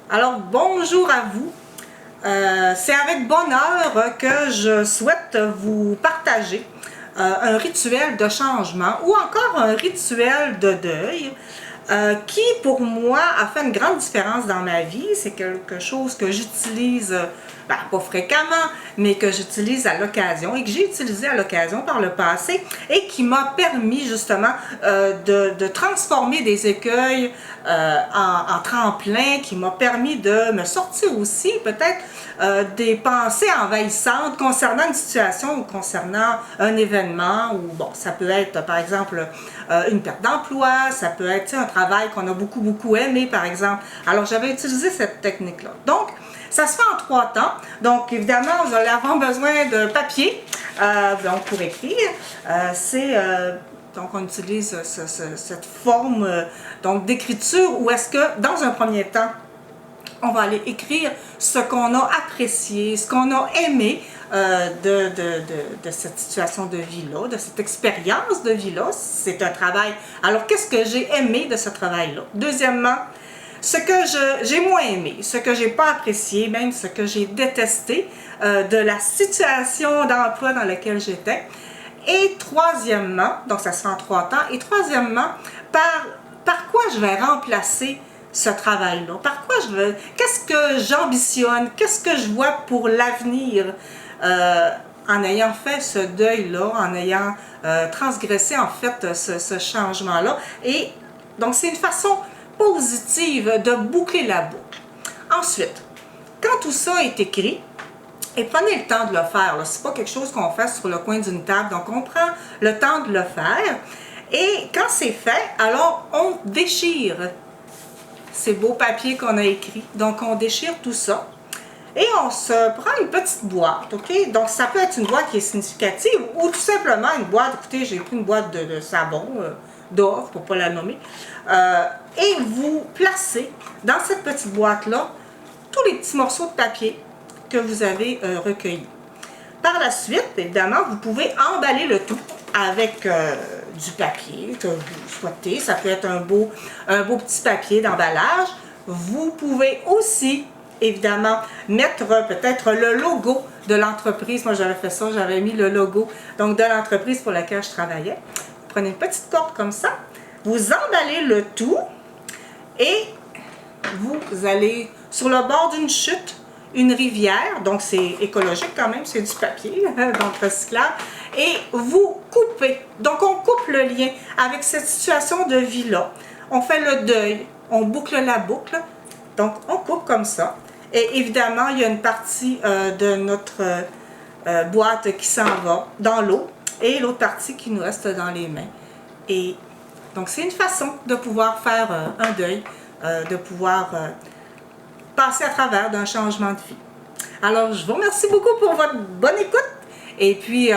Alors, bonjour à vous. C'est avec bonheur que je souhaite vous partager un rituel de changement ou encore un rituel de deuil qui, pour moi, a fait une grande différence dans ma vie. C'est quelque chose que j'utilise, pas fréquemment, mais que j'utilise à l'occasion et que j'ai utilisé à l'occasion par le passé et qui m'a permis justement de transformer des écueils en tremplin, qui m'a permis de me sortir aussi peut-être des pensées envahissantes concernant une situation ou concernant un événement, ou bon, ça peut être par exemple une perte d'emploi, ça peut être un travail qu'on a beaucoup aimé par exemple. Alors j'avais utilisé cette technique-là. Donc ça se fait en 3 temps. Donc évidemment vous allez avoir besoin de papier donc pour écrire. Donc on utilise cette forme donc d'écriture où est-ce que dans un premier temps on va aller écrire ce qu'on a apprécié, ce qu'on a aimé de cette situation de vie-là, de cette expérience de vie-là. C'est un travail. Alors, qu'est-ce que j'ai aimé de ce travail-là? Deuxièmement, ce que j'ai moins aimé, ce que j'ai pas apprécié, même ce que j'ai détesté de la situation d'emploi dans laquelle j'étais. Et troisièmement, donc ça se fait en 3 temps, et troisièmement, par quoi je vais remplacer ce travail-là, qu'est-ce que j'ambitionne, qu'est-ce que je vois pour l'avenir en ayant fait ce deuil-là, en ayant transgressé en fait ce changement-là. Et donc c'est une façon positive de boucler la boucle. Ensuite, quand tout ça est écrit, et prenez le temps de le faire, c'est pas quelque chose qu'on fait sur le coin d'une table, donc on prend le temps de le faire, et quand c'est fait, alors on déchire ces beaux papiers qu'on a écrits. Donc, on déchire tout ça et on se prend une petite boîte, ok? Donc, ça peut être une boîte qui est significative ou tout simplement une boîte, écoutez, j'ai pris une boîte de savon, Dove, pour ne pas la nommer, et vous placez dans cette petite boîte-là tous les petits morceaux de papier que vous avez recueillis. Par la suite, évidemment, vous pouvez emballer le tout avec du papier que vous souhaitez. Ça peut être un beau petit papier d'emballage. Vous pouvez aussi, évidemment, mettre peut-être le logo de l'entreprise. Moi, j'avais fait ça, j'avais mis le logo donc de l'entreprise pour laquelle je travaillais. Vous prenez une petite corde comme ça, vous emballez le tout et vous allez sur le bord d'une chute, une rivière, donc c'est écologique quand même, c'est du papier, donc recyclable, et vous coupez. Donc on coupe le lien avec cette situation de vie-là. On fait le deuil, on boucle la boucle, donc on coupe comme ça. Et évidemment, il y a une partie de notre boîte qui s'en va dans l'eau, et l'autre partie qui nous reste dans les mains. Et donc c'est une façon de pouvoir faire un deuil, de pouvoir passer à travers d'un changement de vie. Alors, je vous remercie beaucoup pour votre bonne écoute et puis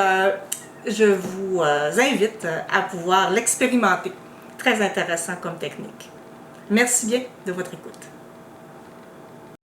je vous invite à pouvoir l'expérimenter. Très intéressant comme technique. Merci bien de votre écoute.